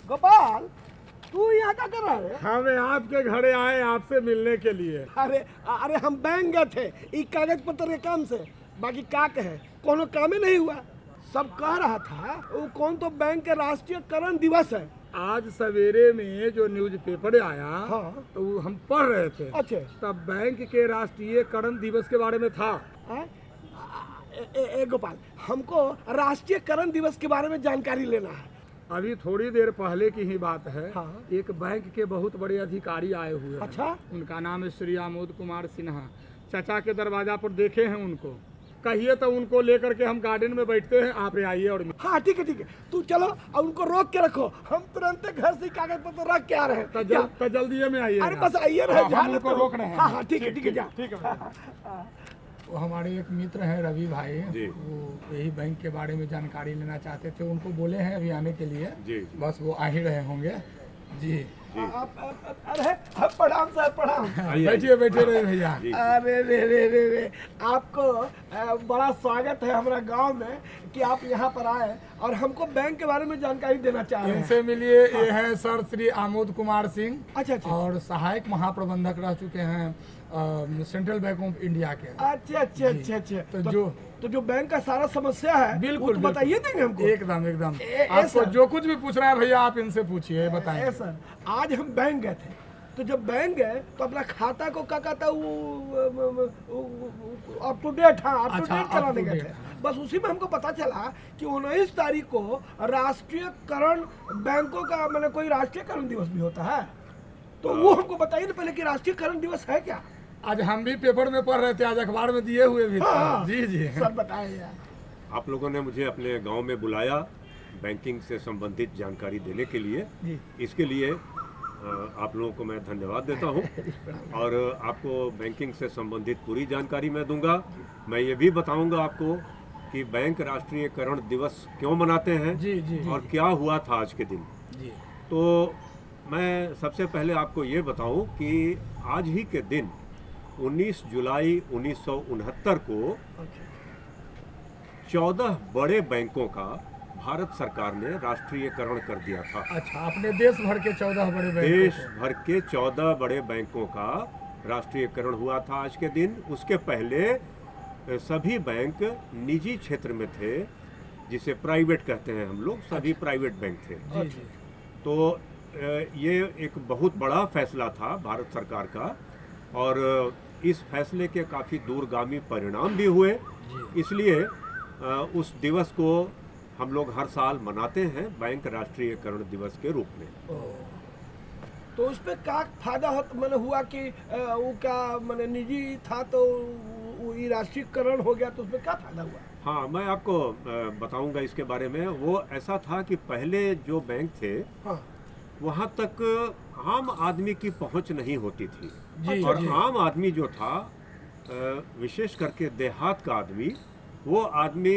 गोपाल, तू यहाँ क्या कर रहा है? हमें आपके घरे आए आपसे मिलने के लिए। अरे अरे हम बैंक गए थे ई कागज पत्र के काम से, बाकी का कहे कोनो कामे नहीं हुआ। सब कह रहा था वो कौन तो बैंक के राष्ट्रीयकरण दिवस है। आज सवेरे में जो न्यूज़पेपर आया हाँ। तो वो हम पढ़ रहे थे। अच्छा। तब बैंक के राष्ट्रीयकरण दिवस के बारे में था। गोपाल, हमको राष्ट्रीयकरण दिवस के बारे में जानकारी लेना है। अभी थोड़ी देर पहले की ही बात है। हाँ। एक बैंक के बहुत बड़े अधिकारी आए हुए हैं। अच्छा। उनका नाम है श्री आमोद कुमार सिन्हा। चाचा के दरवाजा पर देखे हैं उनको। कहिए तो उनको लेकर के हम गार्डन में बैठते हैं, आप आइए। और हाँ ठीक है, तू चलो और उनको रोक के रखो, हम तुरंत घर से कागज पत्र रख के आ रहे हैं। तो जल्दी में आइए। अरे बस आइए रहे, हम उनको रोक रहे हैं। हाँ ठीक है जा। वो हमारे एक मित्र हैं रवि भाई, वो यही बैंक के बारे में जानकारी लेना चाहते थे। उनको बोले हैं अभी आने के लिए जी। बस वो आ ही रहे होंगे जी। अरे प्रणाम सर, प्रणाम। बैठिए रहे भैया। अरे रे आपको बड़ा स्वागत है हमारा गांव में कि आप यहाँ पर आए और हमको बैंक के बारे में जानकारी देना चाह रहे हैं। इनसे मिलिए। ये है सर श्री आमोद कुमार सिंह। अच्छा। और सहायक महाप्रबंधक रह चुके हैं सेंट्रल बैंक ऑफ इंडिया के। अच्छा। तो जो बैंक का सारा समस्या है बिल्कुल बताइए देंगे हमको। एकदम आपको जो कुछ भी पूछ रहा है भैया आप इनसे पूछिए, बताइए। सर, आज हम बैंक गए थे, तो जब बैंक गए तो अपना खाता को क्या कहता अप टू डेट कराने गए थे। बस उसी में हमको पता चला कि 19 तारीख को राष्ट्रीयकरण बैंकों का मैंने कोई राष्ट्रीयकरण दिवस भी होता है। तो वो हमको बताइए ना पहले कि राष्ट्रीयकरण दिवस है क्या। आज हम भी पेपर में पढ़ रहे थे, आज अखबार में दिए हुए भी। हाँ, जी सब बताइए यार। आप लोगों ने मुझे अपने गांव में बुलाया बैंकिंग से संबंधित जानकारी देने के लिए जी। इसके लिए आप लोगों को मैं धन्यवाद देता हूं। और आपको बैंकिंग से संबंधित पूरी जानकारी मैं दूंगा। मैं ये भी बताऊंगा आपको कि बैंक राष्ट्रीयकरण दिवस क्यों मनाते हैं जी। और क्या हुआ था आज के दिन जी। तो मैं सबसे पहले आपको ये बताऊं कि आज ही के दिन 19 जुलाई 1969 को 14 बड़े बैंकों का भारत सरकार ने राष्ट्रीयकरण कर दिया था। अच्छा, अपने देश भर के 14 बड़े बैंक, देश भर के 14 बड़े बैंकों का राष्ट्रीयकरण हुआ था आज के दिन। उसके पहले सभी बैंक निजी क्षेत्र में थे, जिसे प्राइवेट कहते हैं हम लोग। सभी प्राइवेट बैंक थे जी। तो ये एक बहुत बड़ा फैसला था भारत सरकार का और इस फैसले के काफ़ी दूरगामी परिणाम भी हुए। इसलिए उस दिवस को हम लोग हर साल मनाते हैं बैंक राष्ट्रीयकरण दिवस के रूप में। तो उस पर क्या फायदा मैंने हुआ कि वो क्या मैंने निजी था तो ये राष्ट्रीयकरण हो गया, तो उसमें क्या फायदा हुआ? हाँ, मैं आपको बताऊंगा इसके बारे में। वो ऐसा था कि पहले जो बैंक थे वहाँ तक आम आदमी की पहुँच नहीं होती थी जी, और जी। आम आदमी जो था विशेष करके देहात का आदमी, वो आदमी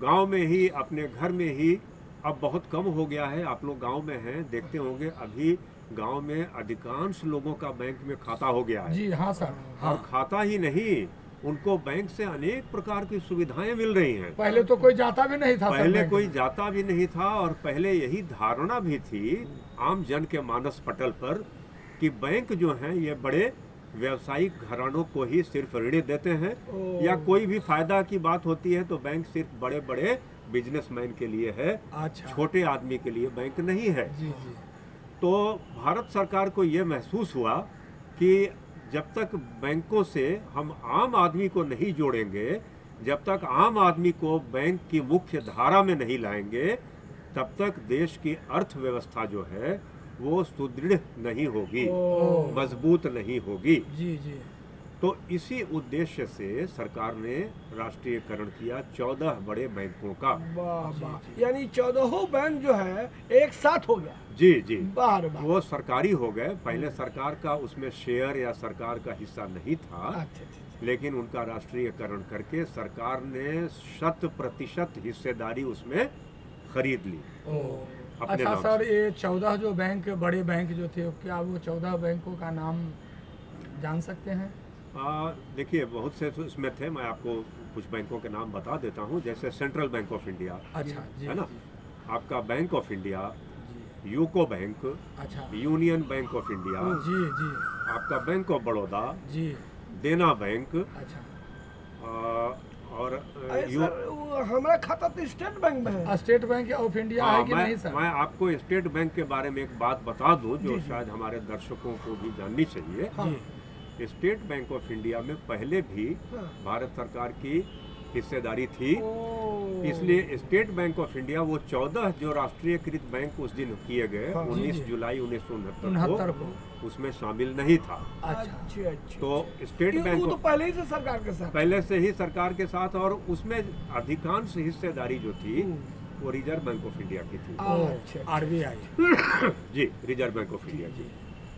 गांव में ही अपने घर में ही अब बहुत कम हो गया है। आप लोग गांव में हैं, देखते होंगे अभी गांव में अधिकांश लोगों का बैंक में खाता हो गया है जी। हाँ सर। हाँ। और खाता ही नहीं, उनको बैंक से अनेक प्रकार की सुविधाएं मिल रही हैं। पहले तो कोई जाता भी नहीं था। पहले कोई जाता भी नहीं था और पहले यही धारणा भी थी आम जन के मानस पटल पर कि बैंक जो हैं ये बड़े व्यवसायिक घरानों को ही सिर्फ ऋण देते हैं, या कोई भी फायदा की बात होती है तो बैंक सिर्फ बड़े बड़े बिजनेसमैन के लिए है। अच्छा। छोटे आदमी के लिए बैंक नहीं है जी। तो भारत सरकार को ये महसूस हुआ कि जब तक बैंकों से हम आम आदमी को नहीं जोड़ेंगे, जब तक आम आदमी को बैंक की मुख्य धारा में नहीं लाएंगे, तब तक देश की अर्थव्यवस्था जो है वो सुदृढ़ नहीं होगी, मजबूत नहीं होगी जी। तो इसी उद्देश्य से सरकार ने राष्ट्रीयकरण किया 14 बड़े बैंकों का। यानी 14 बैंक जो है एक साथ हो गया। जी जी, बार बार। वो सरकारी हो गए। पहले सरकार का उसमें शेयर या सरकार का हिस्सा नहीं था, अच्छा अच्छा। लेकिन उनका राष्ट्रीयकरण करके सरकार ने 100% हिस्सेदारी उसमें खरीद ली अपने अच्छा नाम सर, से। ये 14 जो बैंक, बड़े बैंक जो थे, क्या वो 14 बैंकों का नाम जान सकते हैं? देखिए, बहुत से तो इसमें थे, मैं आपको कुछ बैंकों के नाम बता देता हूँ। जैसे सेंट्रल बैंक ऑफ इंडिया, अच्छा जी, है ना, आपका बैंक ऑफ इंडिया, जी, यूको बैंक, अच्छा यूनियन बैंक ऑफ इंडिया, जी जी आपका बैंक ऑफ बड़ौदा, जी, देना बैंक, अच्छा। और अरे सर, वो हमारा खाता तो स्टेट बैंक में है। स्टेट बैंक ऑफ इंडिया हाँ, है कि नहीं सर? मैं आपको स्टेट बैंक के बारे में एक बात बता दूं जो जी, जी। शायद हमारे दर्शकों को भी जाननी चाहिए। हाँ। जी, स्टेट बैंक ऑफ इंडिया में पहले भी हाँ। भारत सरकार की हिस्सेदारी थी, ओ। इसलिए स्टेट बैंक ऑफ इंडिया वो 14 जो राष्ट्रीयकृत बैंक उस दिन किए गए, हाँ। 19 जी, जी। जुलाई 1969 69 को, को। उसमें शामिल नहीं था। अच्छा अच्छा अच्छा। तो स्टेट बैंक वो तो ऑफ पहले ही से सरकार के साथ। पहले से ही सरकार के साथ, और उसमें अधिकांश हिस्सेदारी जो थी वो रिजर्व बैंक ऑफ इंडिया की थी। अच्छा अच्छा। RBI। जी, रिजर्व बैंक ऑफ इंडिया की।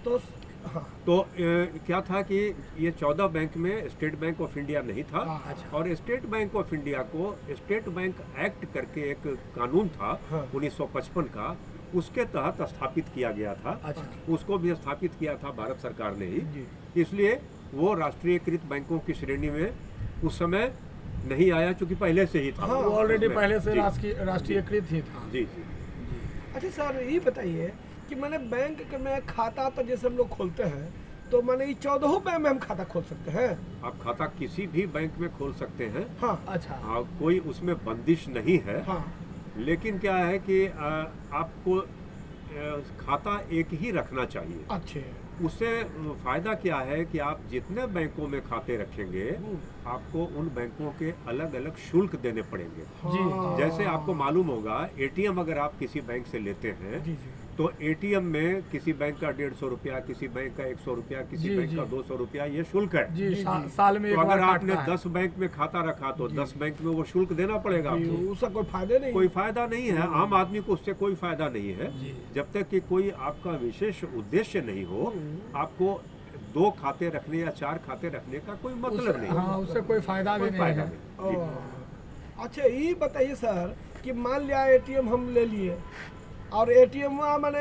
तो हाँ। तो क्या था कि ये 14 बैंक में स्टेट बैंक ऑफ इंडिया नहीं था, अच्छा। और स्टेट बैंक ऑफ इंडिया को स्टेट बैंक एक्ट करके एक कानून था हाँ। 1955 का, उसके तहत स्थापित किया गया था। अच्छा। उसको भी स्थापित किया था भारत सरकार ने ही, जी। इसलिए वो राष्ट्रीयकृत बैंकों की श्रेणी में उस समय नहीं आया, चूंकि पहले से ही था। हाँ, वो ऑलरेडी उसमें। पहले से जी, राष्ट्रीयकृत ही था। जी जी। अच्छा सर, ये बताइए कि मैंने बैंक में खाता तो जैसे हम लोग खोलते हैं, तो मैंने ये 14 बैंक में हम खाता खोल सकते हैं? आप खाता किसी भी बैंक में खोल सकते हैं, हाँ अच्छा। कोई उसमें बंदिश नहीं है। हाँ। लेकिन क्या है कि आपको खाता एक ही रखना चाहिए। अच्छे। उससे फायदा क्या है कि आप जितने बैंकों में खाते रखेंगे, आपको उन बैंकों के अलग अलग शुल्क देने पड़ेंगे। जी, जैसे आपको मालूम होगा, एटीएम अगर आप किसी बैंक से लेते हैं, जी जी। तो एटीएम में किसी बैंक का 150 रुपया, किसी बैंक का 100 रुपया, किसी जी, बैंक जी। का 200 रुपया, ये शुल्क है। जी, जी, जी। साल में एक तो बार अगर आपने काटता है। 10 बैंक में खाता रखा तो 10 बैंक में वो शुल्क देना पड़ेगा जी, आपको। उसका कोई फायदे नहीं। कोई फायदा नहीं है, आम आदमी को उससे कोई फायदा नहीं है। जी। जब तक कि कोई आपका विशेष उद्देश्य नहीं हो, आपको 2 खाते रखने या 4 खाते रखने का कोई मतलब नहीं। हाँ, उससे कोई फायदा भी कोई नहीं फायदा है। नहीं। जी। ओ। अच्छा, ये बताइए सर कि मान लिया एटीएम हम ले लिए, और एटीएम मैंने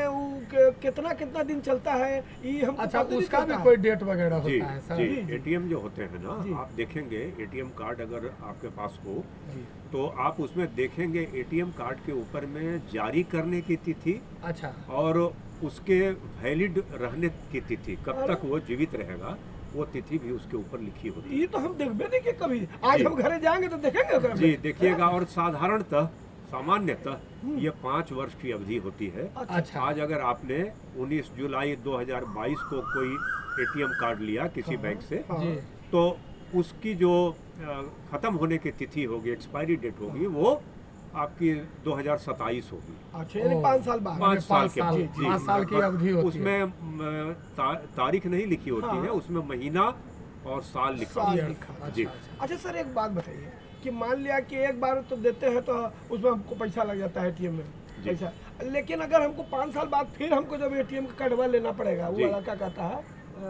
कितना कितना दिन चलता है, ये हमको अच्छा, पता नहीं उसका भी चलता कोई डेट वगैरह जी होता है सर? जी, जी, जी। एटीएम जो होते हैं ना, जी। आप देखेंगे एटीएम कार्ड अगर आपके पास हो, जी। तो आप उसमें देखेंगे एटीएम कार्ड के ऊपर में जारी करने की तिथि अच्छा। और उसके वैलिड रहने की तिथि, कब तक वो जीवित रहेगा, वो तिथि भी उसके ऊपर लिखी होती है। ये तो हम देखबे नहीं कि कभी। आज जी। हम घरे जाएंगे तो देखेंगे ओकरा में। जी, देखिएगा। और साधारणतः, सामान्यतः ये 5 वर्ष की अवधि होती है। अच्छा। आज अगर आपने 19 जुलाई 2022 को कोई एटीएम कार्ड लिया किसी बैंक से, हाँ। जी। तो उसकी जो खत्म होने की तिथि होगी, एक्सपायरी डेट होगी, वो आपकी 2027 होगी। अच्छा, यानी 5 साल बाद। 5 साल के साल- बाद। जी, जी, 5 साल की अवधि होती है। उसमें तारीख नहीं लिखी होती हाँ। है, उसमें महीना और साल लिखा साल होता है। लिखा। अच्छा, जी। अच्छा। अच्छा सर, एक बात बताइए कि मान लिया कि एक बार तो देते हैं तो उसमें हमको पैसा लग जाता है एटीएम में जी। पैसा, लेकिन अगर हमको 5 साल बाद फिर हमको जब एटीएम का कार्डवा लेना पड़ेगा, वो जी। वाला क्या कहता है,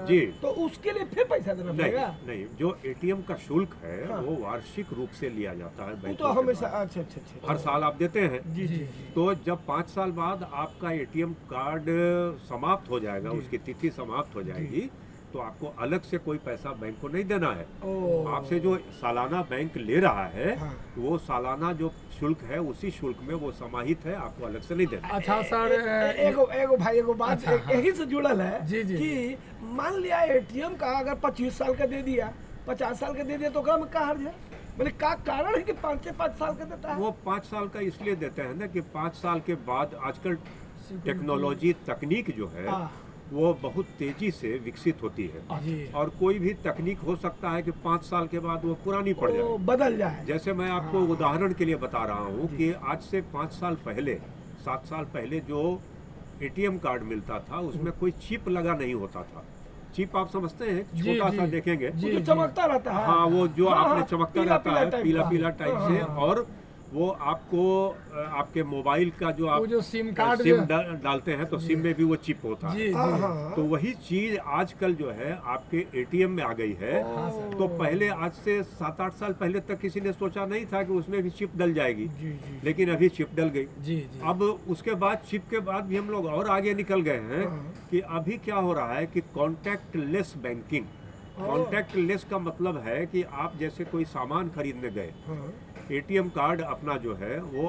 जी। तो उसके लिए फिर पैसा देना नहीं पड़ेगा? नहीं, जो एटीएम का शुल्क है हाँ। वो वार्षिक रूप से लिया जाता है वो बैंकों तो के हमेशा। द्वारा। अच्छा अच्छा अच्छा। हर साल आप देते हैं। जी जी जी। जी। तो जब 5 साल बाद आपका एटीएम कार्ड समाप्त हो जाएगा, जी। उसकी तिथि समाप्त हो जाएगी, तो आपको अलग से कोई पैसा बैंक को नहीं देना है। ओ। आपसे जो सालाना बैंक ले रहा है, हाँ। वो सालाना जो शुल्क है उसी शुल्क में वो समाहित है, आपको अलग से नहीं देना। अच्छा सर, एगो भाई, एगो बात अच्छा, हाँ। यही से जुड़ल है जी, जी, कि मान लिया एटीएम का अगर 25 साल का दे दिया, 50 साल का दे दिया, तो ओकरा में का हर्ज है? मैंने का कारण है कि 5 साल का देता है? वो 5 साल का इसलिए देते हैं ना कि 5 साल के बाद आजकल टेक्नोलॉजी, तकनीक जो है हाँ। वो बहुत तेजी से विकसित होती है, जी। और कोई भी तकनीक हो सकता है कि 5 साल के बाद वो पुरानी पड़ ओ, जाए। बदल जाए। जैसे मैं आपको उदाहरण के लिए बता रहा हूँ कि आज से 5 साल पहले, 7 साल पहले जो एटीएम कार्ड मिलता था उसमें कोई चिप लगा नहीं होता था। चिप आप समझते हैं, जी, छोटा सा जी। देखेंगे। जी, वो जो चमकता रहता है। हाँ, वो जो हाँ, आपने हाँ, चमकता पीला रहता है, टाइप पीला का। पीला टाइप हाँ, से, हाँ, हाँ। और वो आपको आपके मोबाइल का जो आप वो जो सिम कार्ड सिम डालते हैं तो सिम में भी वो चिप होता जी है। जी हाँ, तो वही चीज आजकल जो है आपके एटीएम में आ गई है। हाँ सर। तो पहले आज से 7-8 साल पहले तक किसी ने सोचा नहीं था कि उसमें भी चिप डल जाएगी, जी जी लेकिन अभी चिप डल गई। जी जी अब उसके बाद चिप के बाद भी हम लोग और आगे निकल गए हैं कि अभी क्या हो रहा है कि कॉन्टैक्टलेस बैंकिंग। कॉन्टैक्टलेस का मतलब है कि आप जैसे कोई सामान खरीदने गए, एटीएम कार्ड अपना जो है वो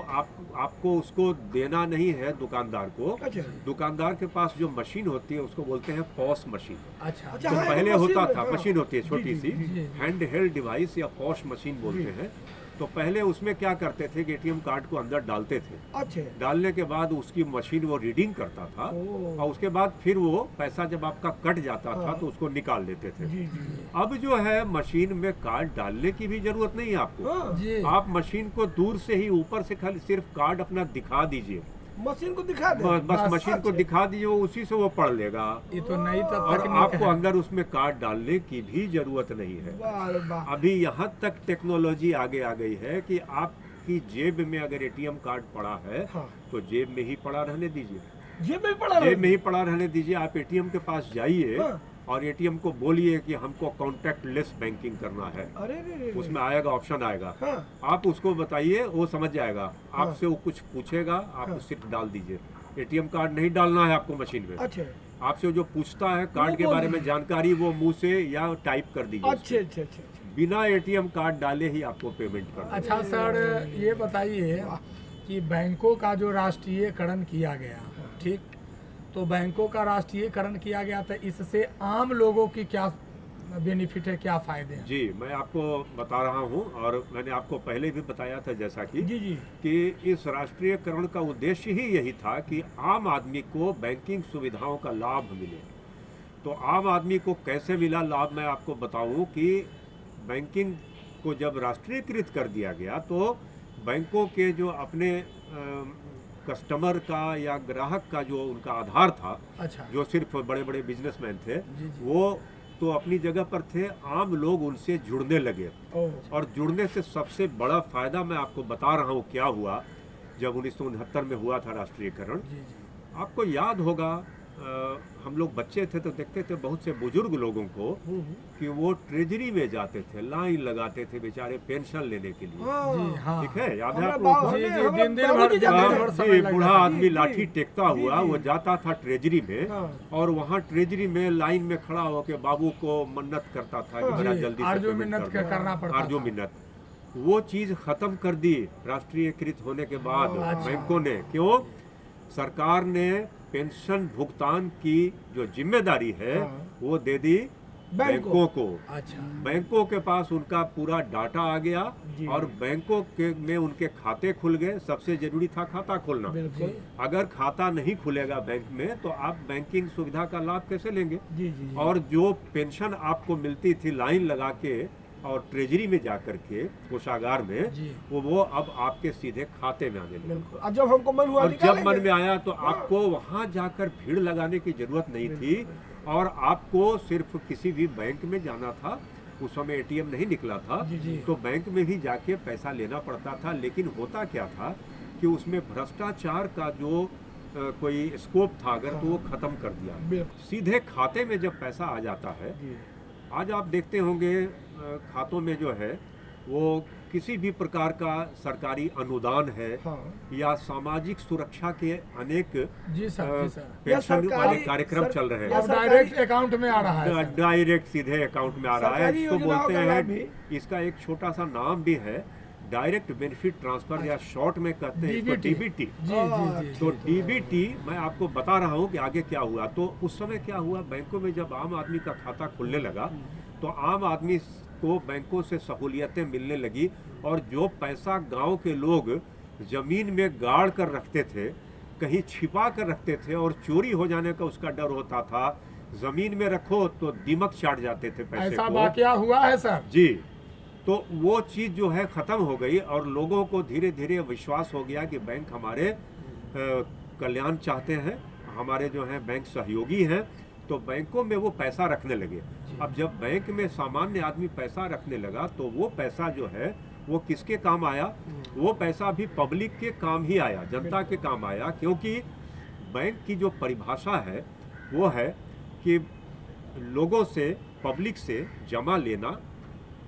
आपको उसको देना नहीं है दुकानदार को। अच्छा दुकानदार के पास जो मशीन होती है उसको बोलते हैं पॉस मशीन। अच्छा अच्छा, तो हाँ, पहले एक होता मशीन था, है, मशीन होती है छोटी जी, सी, जी, जी। हैंड हेल्ड डिवाइस या पॉस मशीन बोलते हैं। तो पहले उसमें क्या करते थे कि एटीएम कार्ड को अंदर डालते थे, अच्छा डालने के बाद उसकी मशीन वो रीडिंग करता था और उसके बाद फिर वो पैसा जब आपका कट जाता था तो उसको निकाल लेते थे। जी जी अब जो है मशीन में कार्ड डालने की भी जरूरत नहीं है आपको। हाँ जी आप मशीन को दूर से ही ऊपर से खाली सिर्फ कार्ड अपना दिखा दीजिए, मशीन को दिखा दे बस मशीन को अच्छा। दिखा दीजिए, वो उसी से वो पढ़ लेगा ये तो नई और तकनीक आपको है। अंदर उसमें कार्ड डालने की भी जरूरत नहीं है। वाह रे वाह अभी यहाँ तक टेक्नोलॉजी आगे आ गई है कि आपकी जेब में अगर एटीएम कार्ड पड़ा है हाँ। तो जेब में ही पड़ा रहने दीजिए, जेब में पड़ा जेब में ही पड़ा रहने दीजिए। आप एटीएम के पास जाइए हाँ। और एटीएम को बोलिए कि हमको कॉन्टैक्टलेस बैंकिंग करना है। अरे रे उसमें आएगा, ऑप्शन आएगा, हाँ आप उसको बताइए, वो समझ जाएगा। आपसे वो कुछ पूछेगा, आप हाँ। सिर्फ डाल दीजिए। एटीएम कार्ड नहीं डालना है आपको मशीन में। अच्छा आपसे जो पूछता है कार्ड वो के बोल बारे में दीजिए। जानकारी, वो मुंह से या टाइप कर दीजिए अच्छा उसमें। अच्छा अच्छा अच्छा बिना एटीएम कार्ड डाले ही आपको पेमेंट करना है। अच्छा सर, ये बताइए कि बैंकों का जो राष्ट्रीयकरण किया गया, ठीक, तो बैंकों का राष्ट्रीयकरण किया गया तो इससे आम लोगों की क्या बेनिफिट है, क्या फायदे हैं? जी, मैं आपको बता रहा हूं और मैंने आपको पहले भी बताया था जैसा कि जी जी कि इस राष्ट्रीयकरण का उद्देश्य ही यही था कि आम आदमी को बैंकिंग सुविधाओं का लाभ मिले। तो आम आदमी को कैसे मिला लाभ, मैं आपको बताऊं कि बैंकिंग को जब राष्ट्रीयकृत कर दिया गया तो बैंकों के जो अपने कस्टमर का या ग्राहक का जो उनका आधार था, अच्छा जो सिर्फ बड़े बड़े बिजनेसमैन थे, जी, जी। वो तो अपनी जगह पर थे, आम लोग उनसे जुड़ने लगे। और जुड़ने से सबसे बड़ा फायदा मैं आपको बता रहा हूँ क्या हुआ जब 1969 में हुआ था राष्ट्रीयकरण। जी जी आपको याद होगा, हम लोग बच्चे थे तो देखते थे बहुत से बुजुर्ग लोगों को कि वो ट्रेजरी में जाते थे, लाइन लगाते थे बेचारे पेंशन लेने के लिए। जी हाँ ठीक है, याद है हमारा आप लोगों बाप- को? जी जी हमें- दिन दिन हमें भर बाबूजी दिन जाते दिन थे। भर जी, समय लग बूढ़ा जाता है। आदमी जी, लाठी जी। टेकता हुआ जी, वो जी। जाता था ट्रेजरी में हाँ। और वहाँ ट्रेजरी में लाइन में खड़ा होकर बाबू को मन्नत करता था कि हाँ। मेरा जी, जल्दी से आरजू पेमेंट मिन्नत कर दो। करना पड़ता आरजू था। मिन्नत, वो चीज खत्म कर दी राष्ट्रीयकृत होने के बाद अच्छा। बैंकों ने। क्यों? सरकार ने पेंशन भुगतान की जो जिम्मेदारी है हाँ। वो दे दी बैंकों को। अच्छा बैंकों के पास उनका पूरा डाटा आ गया जी। और बैंकों के में उनके खाते खुल गए। सबसे जरूरी था खाता खोलना। बिल्कुल अगर खाता नहीं खुलेगा बैंक में तो आप बैंकिंग सुविधा का लाभ कैसे लेंगे? जी जी जी। और जो पेंशन आपको मिलती थी लाइन लगा के और ट्रेजरी में जाकर के कोषागार में, जी। वो अब आपके सीधे खाते में आने लगे। बिल्कुल और जब हमको मन हुआ और जब निकालेंगे। मन में आया तो आपको वहां जाकर भीड़ लगाने की जरूरत नहीं थी और आपको सिर्फ किसी भी बैंक में जाना था। उस समय एटीएम नहीं निकला था, जी, जी। तो बैंक में ही जाके पैसा लेना पड़ता था। लेकिन होता क्या था कि उसमें भ्रष्टाचार का जो कोई स्कोप था अगर, तो वो खत्म कर दिया। बिल्कुल। सीधे खाते में जब पैसा आ जाता है, जी आज आप देखते होंगे खातों में जो है वो किसी भी प्रकार का सरकारी अनुदान है हाँ। या सामाजिक सुरक्षा के अनेक जी सर जी सर पेंशन वाले सरकारी- कार्यक्रम चल रहे या अब हैं। डायरेक्ट अकाउंट में आ रहा है सर। डायरेक्ट सीधे अकाउंट में आ रहा है। सरकारी इसको योजनाओं बोलते का लाभ हैं, इसका एक छोटा सा नाम भी है, डायरेक्ट बेनिफिट ट्रांसफर, या शॉर्ट में कहते हैं इसको DBT। डीबीटी। जी जी जी तो डीबीटी मैं आपको बता रहा हूँ कि आगे क्या हुआ। तो उस समय क्या हुआ, बैंकों में जब आम आदमी का खाता खुलने लगा तो आम आदमी को बैंकों से सहूलियतें मिलने लगी। और जो पैसा गांव के लोग जमीन में गाड़ कर रखते थे, कहीं छिपा कर रखते थे और चोरी हो जाने का उसका डर होता था, जमीन में रखो तो दीमक चाट जाते थे पैसे ऐसा को। वाकया हुआ है सर। जी, तो वो चीज़ जो है ख़त्म हो गई और लोगों को धीरे धीरे विश्वास हो गया कि बैंक हमारे कल्याण चाहते हैं, हमारे जो हैं बैंक सहयोगी हैं। तो बैंकों में वो पैसा रखने लगे। अब जब बैंक में सामान्य आदमी पैसा रखने लगा तो वो पैसा जो है वो किसके काम आया? वो पैसा भी पब्लिक के काम ही आया, जनता के काम आया, क्योंकि बैंक की जो परिभाषा है वो है कि लोगों से, पब्लिक से जमा लेना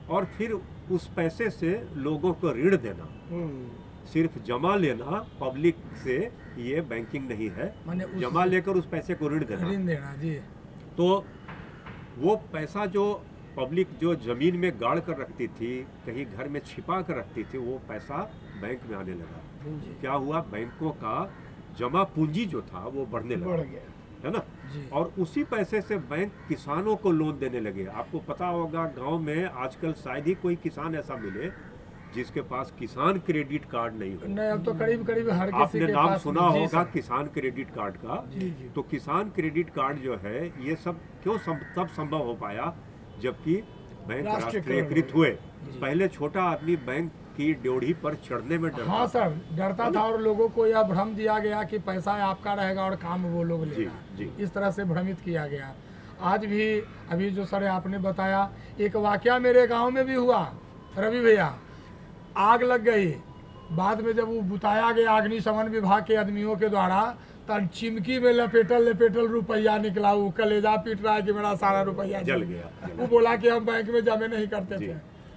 और फिर उस पैसे से लोगों को ऋण देना। सिर्फ जमा लेना पब्लिक से ये बैंकिंग नहीं है, माने जमा लेकर उस पैसे को ऋण देना। ऋण देना जी। तो वो पैसा जो पब्लिक जो जमीन में गाड़ कर रखती थी, कहीं घर में छिपा कर रखती थी, वो पैसा बैंक में आने लगा। क्या हुआ? बैंकों का जमा पूंजी जो था वो बढ़ने लगा, है ना? जी। और उसी पैसे से बैंक किसानों को लोन देने लगे। आपको पता होगा गांव में आजकल शायद ही कोई किसान ऐसा मिले जिसके पास किसान क्रेडिट कार्ड नहीं हो। नहीं, अब तो करीब करीब हर किसी आपने के नाम पास। सुना जी होगा सर। किसान क्रेडिट कार्ड का। जी जी। तो किसान क्रेडिट कार्ड जो है ये सब क्यों तब संभव हो पाया जबकि बैंक राष्ट्रीयकृत हुए। पहले छोटा आदमी बैंक की ड्योढ़ी पर चढ़ने में डरता हाँ था। सर, डरता था और लोगों को यह भ्रम दिया गया कि पैसा आपका रहेगा और काम वो लोग जी, लेगा। जी। इस तरह से भ्रमित किया गया। आज भी अभी जो सर आपने बताया, एक वाकया मेरे गांव में भी हुआ रवि भैया। आग लग गई, बाद में जब वो बुताया गया अग्निशमन विभाग के आदमियों के द्वारा, तब चिमकी में लपेटल रुपया निकला। वो कलेजा पीट रहा है कि मेरा सारा रुपया जल गया। वो बोला कि हम बैंक में जमा नहीं करते जी। थे।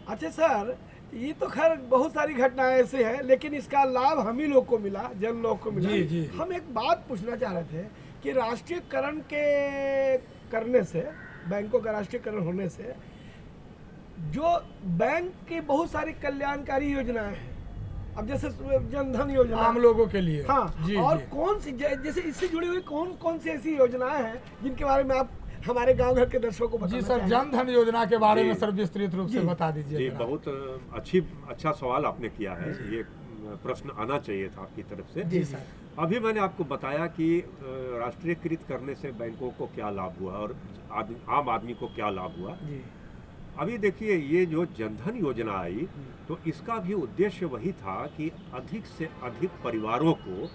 अच्छा सर, ये तो खैर बहुत सारी घटनाएं ऐसे हैं, लेकिन इसका लाभ हम ही लोग को मिला, जन लोग को मिला। जी, जी। हम एक बात पूछना चाह रहे थे कि राष्ट्रीयकरण के करने से, बैंकों का राष्ट्रीयकरण होने से जो बैंक की बहुत सारी कल्याणकारी योजनाएं हैं, अब जैसे जनधन योजना, आम लोगों के लिए। हाँ, जी और जी। कौन सी जैसे इससे जुड़ी हुई कौन कौन सी ऐसी योजनाएं हैं जिनके बारे में आप हमारे गांव घर के दर्शकों को जी बताना सर, चाहेंगे? जन धन योजना के बारे जी। में सर विस्तृत रूप से जी। बता जी, दीजिए जरा। बहुत अच्छा सवाल आपने किया है। ये प्रश्न आना चाहिए था आपकी तरफ से। जी सर। अभी मैंने आपको बताया कि राष्ट्रीयकृत करने से बैंकों को क्या लाभ हुआ और आम आदमी को क्या लाभ हुआ। जी अभी देखिए, ये जो जनधन योजना आई तो इसका भी उद्देश्य वही था कि अधिक से अधिक परिवारों को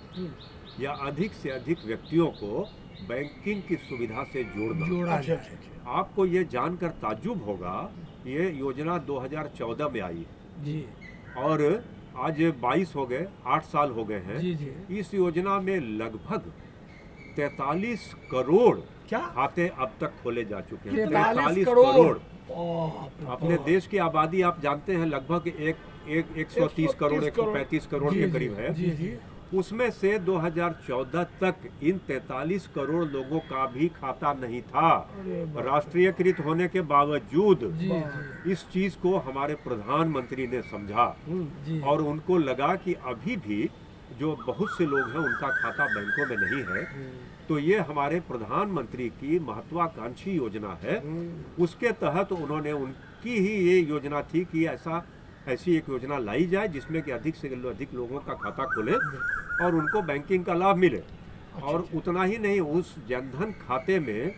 या अधिक से अधिक व्यक्तियों को बैंकिंग की सुविधा से जोड़ना। जोड़ा अच्छा, जाए। अच्छा, अच्छा। आपको ये जानकर ताज्जुब होगा, ये योजना 2014 में आई जी और आज 22 हो गए, 8 साल हो गए हैं। जी जी। इस योजना में लगभग 43 करोड़ क्या? खाते अब तक खोले जा चुके हैं। 43 करोड़। अपने देश की आबादी आप जानते हैं लगभग 130 करोड़ 135 करोड़ जी, के जी, करीब है। जी जी। उसमें से 2014 तक इन 43 करोड़ लोगों का भी खाता नहीं था। अरे बाप रे। राष्ट्रीयकृत होने के बावजूद जी जी इस चीज को हमारे प्रधानमंत्री ने समझा जी। और उनको लगा कि अभी भी जो बहुत से लोग हैं उनका खाता बैंकों में नहीं है, तो ये हमारे प्रधानमंत्री की महत्वाकांक्षी योजना है। उसके तहत उन्होंने, उनकी ही ये योजना थी कि ऐसी एक योजना लाई जाए जिसमें कि अधिक से अधिक लोगों का खाता खुले और उनको बैंकिंग का लाभ मिले। और उतना ही नहीं, उस जनधन खाते में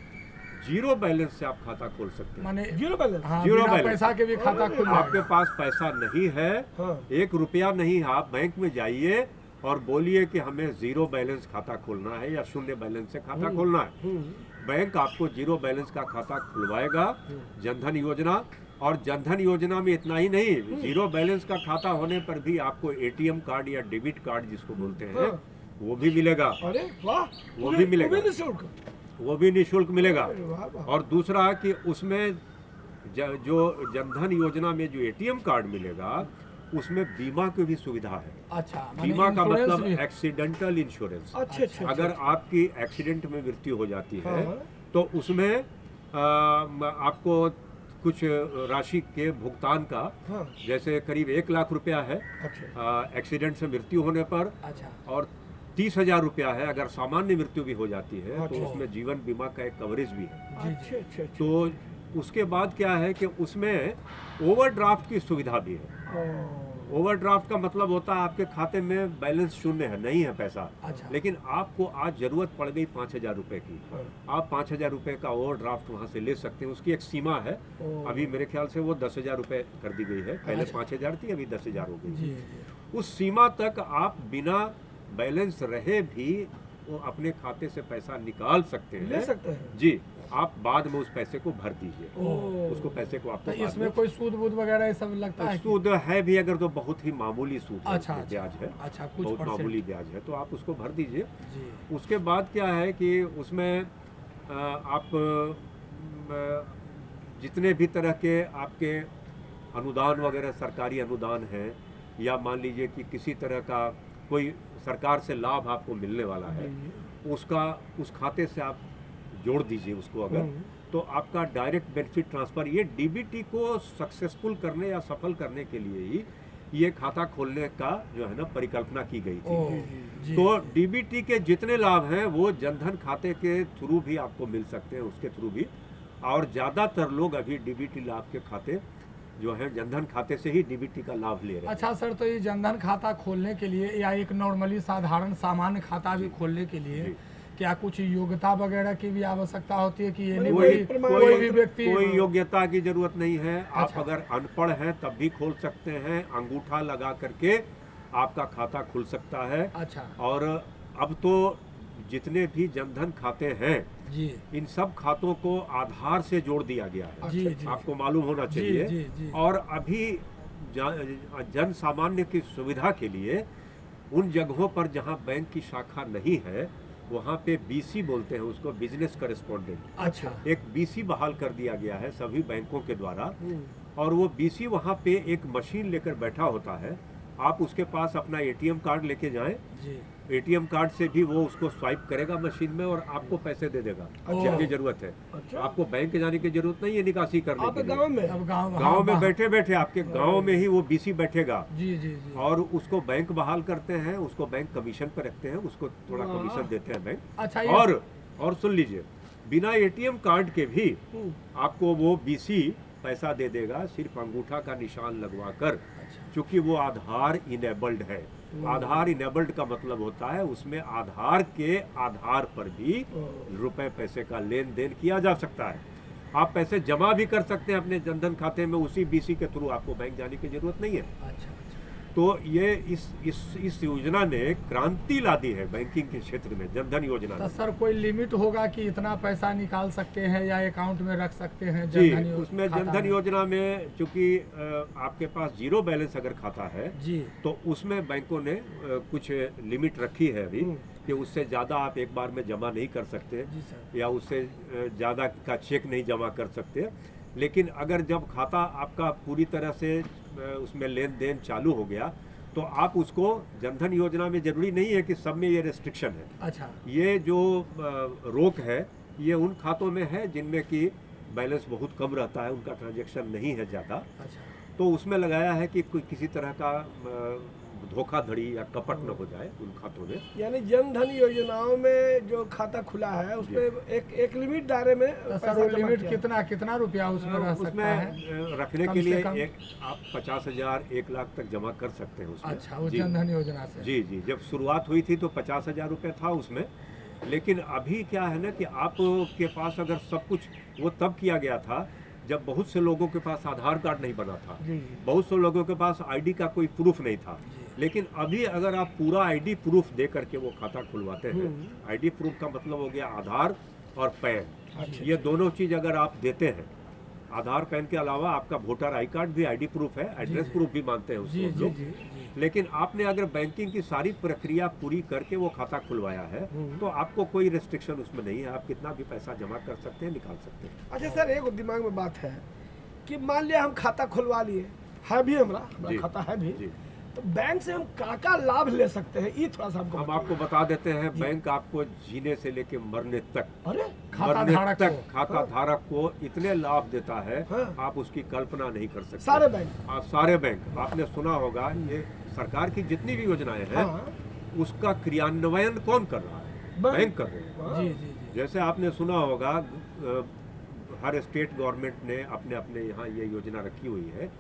जीरो बैलेंस से आप खाता खोल सकते हैं। माने जीरो बैलेंस। हाँ, जीरो बिना बैलेंस। पैसा के भी खाता खुल आपके जाएगा। पास पैसा नहीं है, हाँ। 1 रुपया नहीं, आप बैंक में जाइए और बोलिए कि हमें जीरो बैलेंस खाता खोलना है या शून्य बैलेंस से खाता खोलना है। बैंक आपको जीरो बैलेंस का खाता खुलवाएगा। जनधन योजना, और जनधन योजना में इतना ही नहीं, जीरो बैलेंस का खाता होने पर भी आपको एटीएम कार्ड या डेबिट कार्ड जिसको बोलते हैं हाँ। वो भी मिलेगा। अरे वाह, वो भी मिलेगा। वो भी निःशुल्क। वो भी निःशुल्क मिलेगा। अरे वाह, वाह। और दूसरा कि उसमें जो जनधन योजना में जो एटीएम कार्ड मिलेगा उसमें बीमा की भी सुविधा है। अच्छा, माने बीमा का इंश्योरेंस मतलब भी। Accidental insurance. अच्छा अच्छा। अगर आपकी एक्सीडेंट में मृत्यु हो जाती है हाँ। तो उसमें आपको कुछ राशि के भुगतान का, हाँ। जैसे करीब 1 लाख रुपया है अच्छा। एक्सीडेंट से मृत्यु होने पर, अच्छा और 30,000 रुपया है अगर सामान्य मृत्यु भी हो जाती है तो अच्छा। उसमें जीवन बीमा का एक कवरेज भी है। अच्छा अच्छा अच्छा। तो उसके बाद क्या है कि उसमें ओवरड्राफ्ट की सुविधा भी है। ओ, ओवरड्राफ्ट का मतलब होता है आपके खाते में बैलेंस शून्य है, नहीं है पैसा, अच्छा। लेकिन आपको आज जरूरत पड़ गई 5,000 रुपए की, हाँ। आप 5,000 रुपए का ओवरड्राफ्ट वहां से ले सकते हैं। उसकी एक सीमा है। ओ। अभी मेरे ख्याल से वो 10,000 रुपए कर दी गई है। पहले 5,000 थी, अभी 10,000 हो गई। जी जी। उस सीमा तक आप बिना बैलेंस रहे भी वो अपने खाते से पैसा निकाल सकते ले हैं। सकते हैं। जी, आप बाद में उस पैसे को भर दीजिए, ओह। उसको पैसे को तो आपको बाद इसमें में कोई सूद बूद वगैरह ये सब लगता है कि? सूद है भी अगर तो बहुत ही मामूली सूद है, अच्छा, उसमें अच्छा, ब्याज है, अच्छा, कुछ बहुत परसेंट। मामूली ब्याज है, तो आप उसको भर दीजिए। जी। उसके बाद क्या है कि उसमें आप जितने भी तरह के आपके अनुदान वगैरह सरकारी अनुदान हैं, या मान लीजिए कि किसी तरह का कोई सरकार से लाभ आपको मिलने वाला है, उसका उस खाते से आप जोड़ दीजिए उसको अगर, तो आपका डायरेक्ट बेनिफिट ट्रांसफर, ये डीबीटी को सक्सेसफुल करने या सफल करने के लिए ही ये खाता खोलने का जो है ना परिकल्पना की गई थी। ओह, जी, तो जी। डीबीटी के जितने लाभ हैं वो जनधन खाते के थ्रू भी आपको मिल सकते हैं, उसके थ्रू भी, और ज़्यादातर लोग अभी डीबीटी लाभ के खाते जो है जनधन खाते से ही डीबीटी का लाभ ले रहे हैं। अच्छा सर, तो ये जनधन खाता खोलने के लिए या एक नॉर्मली साधारण सामान्य खाता भी खोलने के लिए जी। क्या कुछ योग्यता वगैरह की भी आवश्यकता होती है कि ये नहीं कोई कोई प्रमाण कोई पत्र- भी व्यक्ति? कोई योग्यता की जरूरत नहीं है। आप अच्छा। अगर अनपढ़ हैं तब भी खोल सकते हैं, अंगूठा लगा करके आपका खाता खुल सकता है। अच्छा और अब तो जितने भी जनधन खाते हैं जी इन सब खातों को आधार से जोड़ दिया गया है, जी जी आपको मालूम होना जी, चाहिए। जी, जी। और अभी जन सामान्य की सुविधा के लिए उन जगहों पर जहां बैंक की शाखा नहीं है वहां पे बीसी बोलते हैं उसको, बिजनेस करेस्पॉन्डेंट, अच्छा एक बीसी बहाल कर दिया गया है सभी बैंकों के द्वारा। हम्म। और वो बीसी वहां पे एक मशीन लेकर बैठा होता है, आप उसके पास अपना एटीएम कार्ड लेके जाएं, जी एटीएम कार्ड से भी वो उसको स्वाइप करेगा मशीन में और आपको पैसे दे देगा अच्छा। जब भी जरूरत है। अच्छा। आपको बैंक जाने की जरूरत नहीं है निकासी करने आपके के लिए। गांव में? अब गांव गांव में हाँ, बैठे बैठे आपके गांव में ही वो बीसी बैठेगा जी जी जी और उसको बैंक बहाल करते हैं, उसको बैंक कमीशन पर रखते हैं, उसको थोड़ा वाह। कमीशन देते हैं बैंक। अच्छा ये और सुन लीजिए, बिना एटीएम कार्ड के भी हम्म। आपको वो बीसी पैसा दे देगा, सिर्फ अंगूठा का निशान लगवा कर, अच्छा क्योंकि वो आधार इनेबल्ड है। आधार इनेबल्ड का मतलब होता है उसमें आधार के आधार पर भी रुपए पैसे का लेन देन किया जा सकता है। आप पैसे जमा भी कर सकते हैं अपने जनधन खाते में उसी बीसी के थ्रू, आपको बैंक जाने की जरूरत नहीं है। अच्छा तो ये इस योजना ने क्रांति ला दी है बैंकिंग के क्षेत्र में, जनधन योजना तो ने। सर कोई लिमिट होगा कि इतना पैसा निकाल सकते हैं या अकाउंट में रख सकते हैं जी, जनधन उसमें खाता जनधन में? योजना में चूंकि आपके पास जीरो बैलेंस अगर खाता है जी तो उसमें बैंकों ने कुछ लिमिट रखी है अभी कि उससे ज़्यादा आप एक बार में जमा नहीं कर सकते जी सर या उससे ज़्यादा का चेक नहीं जमा कर सकते। लेकिन अगर जब खाता आपका पूरी तरह से उसमें लेन देन चालू हो गया तो आप उसको, जनधन योजना में जरूरी नहीं है कि सब में ये रेस्ट्रिक्शन है। अच्छा ये जो रोक है ये उन खातों में है जिनमें कि बैलेंस बहुत कम रहता है, उनका ट्रांजैक्शन नहीं है ज़्यादा, अच्छा तो उसमें लगाया है कि कोई किसी तरह का धोखाधड़ी या कपट न हो जाए उन खातों में। यानी जन धन योजनाओं में जो खाता खुला है उसमें एक लिमिट दायरे में तो पैसा सर वो जमा लिमिट किया। कितना कितना रुपया उसमें रह सकता उसमें है? रखने कम के से लिए कम? आप 50,000 1 लाख तक जमा कर सकते हैं उसमें। अच्छा वो जी। जनधन योजना से जी जी, जब शुरुआत हुई थी तो 50,000 रुपये था उसमें, लेकिन अभी क्या है ना कि आपके पास अगर सब कुछ, वो तब किया गया था जब बहुत से लोगों के पास आधार कार्ड नहीं बना था, जी बहुत से लोगों के पास आईडी का कोई प्रूफ नहीं था। लेकिन अभी अगर आप पूरा आईडी प्रूफ दे करके वो खाता खुलवाते हैं, आईडी प्रूफ का मतलब हो गया आधार और पैन, अच्छा, ये दोनों चीज अगर आप देते हैं, आधार पैन के अलावा आपका वोटर आई कार्ड भी आईडी प्रूफ है, एड्रेस प्रूफ भी मानते हैं जी उसको जी लोग। जी जी लेकिन आपने अगर बैंकिंग की सारी प्रक्रिया पूरी करके वो खाता खुलवाया है तो आपको कोई रेस्ट्रिक्शन उसमें नहीं है, आप कितना भी पैसा जमा कर सकते हैं, निकाल सकते हैं। अच्छा सर, एक दिमाग में बात है कि मान लिया हम खाता खुलवा लिए, है भी हमारा जी। खाता है भी, जी, तो बैंक से हम का लाभ ले सकते हैं, ये थोड़ा सा हमको हम बताइए। आपको बता देते हैं, बैंक आपको जीने से लेके मरने तक, अरे खाता मरने धारक तक को। खाता धारक को इतने लाभ देता है हाँ। आप उसकी कल्पना नहीं कर सकते। सारे बैंक? आप सारे बैंक, आपने सुना होगा ये सरकार की जितनी भी योजनाएं हैं हाँ। उसका क्रियान्वयन कौन कर रहा है? बैंक कर रहे हैं। हाँ। जी जी जी जैसे आपने सुना होगा हर स्टेट गवर्नमेंट ने अपने अपने यहाँ ये योजना रखी हुई है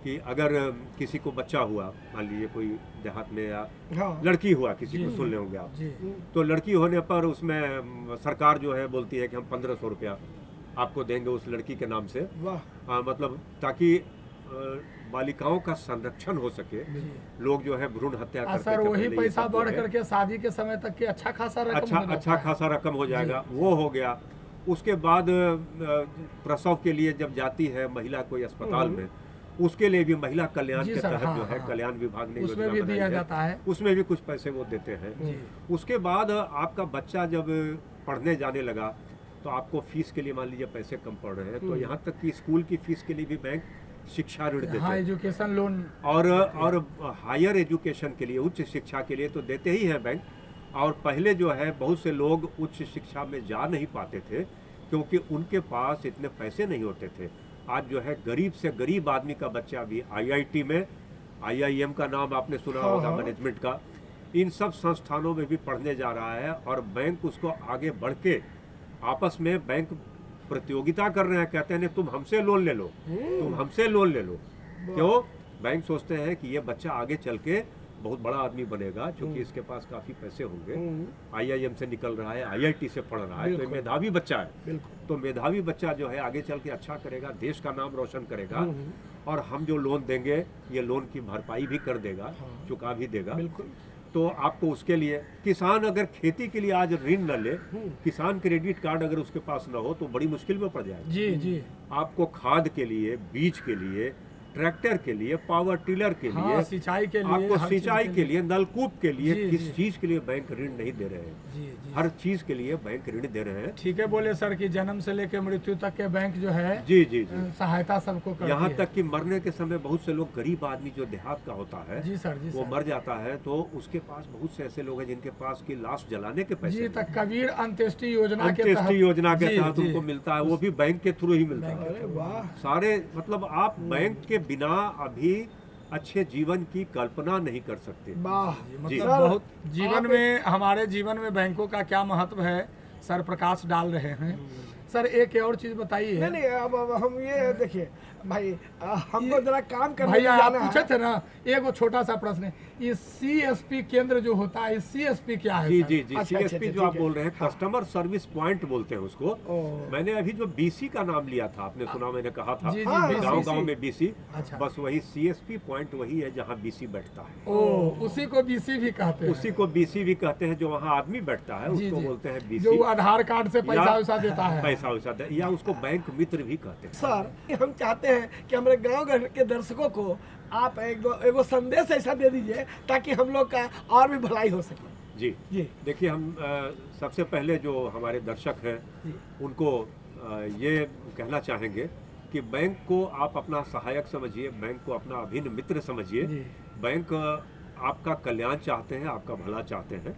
कि अगर किसी को बच्चा हुआ, मान लीजिए कोई देहात में, या हाँ। लड़की हुआ किसी जी। को, सुन ले होंगे आप, जी तो लड़की होने पर उसमें सरकार जो है बोलती है कि हम 1500 रुपया आपको देंगे उस लड़की के नाम से, वाह। मतलब ताकि बालिकाओं का संरक्षण हो सके, लोग जो है भ्रूण हत्या करते सर थे वही पहले, ये पैसा सब जो बढ़ है, करके शादी के समय तक के अच्छा खासा रकम हो जाता अच्छा है। खासा रकम हो जाएगा, वो हो गया। उसके बाद प्रसव के लिए जब जाती है महिला कोई अस्पताल में, उसके लिए भी महिला कल्याण जी के सर, तहत हाँ, जो है हाँ। कल्याण विभाग ने उसमें योजना भी बनाई दिया है, जाता है। उसमें भी कुछ पैसे वो देते हैं। जी। उसके बाद आपका बच्चा जब पढ़ने जाने लगा तो आपको फीस के लिए मान लीजिए पैसे कम पड़ रहे हैं, तो यहाँ तक कि स्कूल की फीस के लिए भी बैंक शिक्षा ऋण देते हाँ, हैं। Education loan. और हायर एजुकेशन के लिए, उच्च शिक्षा के लिए तो देते ही हैं बैंक। और पहले जो है बहुत से लोग उच्च शिक्षा में जा नहीं पाते थे क्योंकि उनके पास इतने पैसे नहीं होते थे। आज जो है गरीब से गरीब आदमी का बच्चा भी आईआईटी में, आईआईएम का नाम आपने सुना होगा, मैनेजमेंट का, इन सब संस्थानों में भी पढ़ने जा रहा है। और बैंक उसको आगे बढ़ के आपस में बैंक प्रतियोगिता कर रहे हैं, कहते हैं नहीं तुम हमसे लोन ले लो, तुम हमसे लोन ले लो। क्यों? बैंक सोचते हैं कि ये बच्चा आगे चल के बहुत बड़ा आदमी बनेगा क्योंकि इसके पास काफी पैसे होंगे, आईआईएम से निकल रहा है, आईआईटी से पढ़ रहा है, तो मेधावी बच्चा है। तो मेधावी बच्चा जो है आगे चल के अच्छा करेगा, देश का नाम रोशन करेगा, और हम जो लोन देंगे ये लोन की भरपाई भी कर देगा, चुका भी देगा। तो आपको उसके लिए, किसान अगर खेती के लिए आज ऋण न ले, किसान क्रेडिट कार्ड अगर उसके पास न हो तो बड़ी मुश्किल में पड़ जाएगा। जी जी। आपको खाद के लिए, बीज के लिए, ट्रैक्टर के लिए, पावर टिलर के हाँ, लिए, सिंचाई के लिए, आपको हर चीज सिंचाई के लिए, नलकूप के लिए, जी, किस जी। चीज के लिए बैंक ऋण नहीं दे रहे हैं? जी जी। हर चीज के लिए बैंक ऋण दे रहे हैं। ठीक है बोले सर कि जन्म से लेकर मृत्यु तक के बैंक जो है जी जी जी। सहायता सबको करती यहाँ है। तक कि मरने के समय बहुत से लोग, गरीब आदमी जो देहात का होता है, जी सर, जी वो सर। मर जाता है तो उसके पास बहुत से ऐसे लोग हैं जिनके पास की लाश जलाने के पैसे जी, नहीं। तक कबीर अंत्येष्टि योजना के तहत, अंत्येष्टि योजना के जी, तहत जी। उनको मिलता है, वो भी बैंक के थ्रू ही मिलता है। अरे वाह, सारे मतलब आप बैंक के बिना अभी अच्छे जीवन की कल्पना नहीं कर सकते। वाह। जी। मतलब बहुत जीवन में, हमारे जीवन में बैंकों का क्या महत्व है सर प्रकाश डाल रहे हैं। सर एक और चीज बताइए। नहीं नहीं, अब हम ये देखिए भाई, हमको जरा काम करने भैया आप जाना पूछे है। थे ना, एक छोटा सा प्रश्न है, ये सीएसपी केंद्र जो होता है, सीएसपी क्या है जी सर? जी जी। अच्छा, सीएसपी अच्छा, जो आप ठीक है। बोल रहे हैं, कस्टमर सर्विस पॉइंट बोलते हैं उसको। ओ। मैंने अभी जो बीसी का नाम लिया था, आपने सुना, मैंने कहा था जी, जी, हाँ, BCC। गांव गांव में बीसी, अच्छा। बस वही सीएसपी पॉइंट वही है जहां बीसी बैठता है। ओ, उसी को बीसी भी कहते हैं। उसी को बीसी भी कहते हैं, जो वहाँ आदमी बैठता है जी, उसको जी। बोलते हैं जो बीसी। आधार कार्ड से पैसा वैसा देता है। पैसा वैसा दे, या उसको बैंक मित्र भी कहते हैं। सर हम चाहते हैं कि हमारे गांव घर के दर्शकों को आप एगो संदेश ऐसा दे दीजिए ताकि हम लोग का और भी भलाई हो सके। जी जी। देखिए, हम सबसे पहले जो हमारे दर्शक हैं उनको ये कहना चाहेंगे कि बैंक को आप अपना सहायक समझिए, बैंक को अपना अभिन्न मित्र समझिए। जी। बैंक आपका कल्याण चाहते हैं, आपका भला चाहते हैं,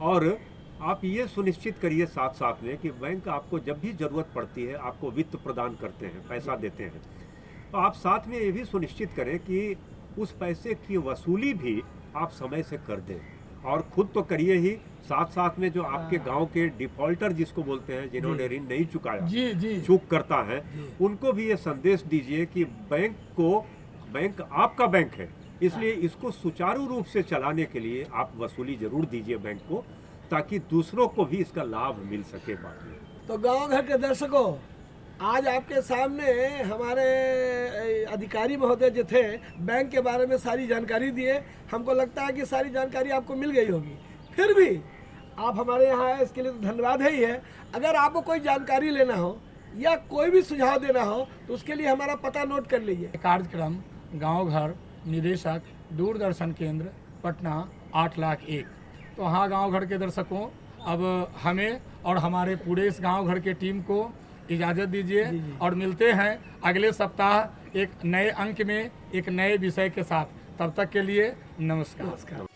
और आप ये सुनिश्चित करिए साथ साथ में कि बैंक आपको जब भी ज़रूरत पड़ती है आपको वित्त प्रदान करते हैं, पैसा देते हैं, तो आप साथ में ये भी सुनिश्चित करें कि उस पैसे की वसूली भी आप समय से कर दें। और खुद तो करिए ही, साथ साथ में जो आपके गांव के डिफॉल्टर जिसको बोलते हैं, जिन्होंने ऋण नहीं चुकाया, जी जी। चूक करता है, जी। उनको भी ये संदेश दीजिए कि बैंक आपका बैंक है, इसलिए इसको सुचारू रूप से चलाने के लिए आप वसूली जरूर दीजिए बैंक को, ताकि दूसरों को भी इसका लाभ मिल सके। बाद में तो गांव घर के दर्शकों, आज आपके सामने हमारे अधिकारी महोदय जो थे बैंक के बारे में सारी जानकारी दिए। हमको लगता है कि सारी जानकारी आपको मिल गई होगी, फिर भी आप हमारे यहाँ आए इसके लिए तो धन्यवाद है ही है। अगर आपको कोई जानकारी लेना हो या कोई भी सुझाव देना हो तो उसके लिए हमारा पता नोट कर लीजिए। कार्यक्रम गांव घर, निदेशक, दूरदर्शन केंद्र, पटना 8,01,000। तो हाँ गांव घर के दर्शकों, अब हमें और हमारे पूरे इस गांव घर के टीम को इजाज़त दीजिए और मिलते हैं अगले सप्ताह एक नए अंक में एक नए विषय के साथ। तब तक के लिए नमस्कार।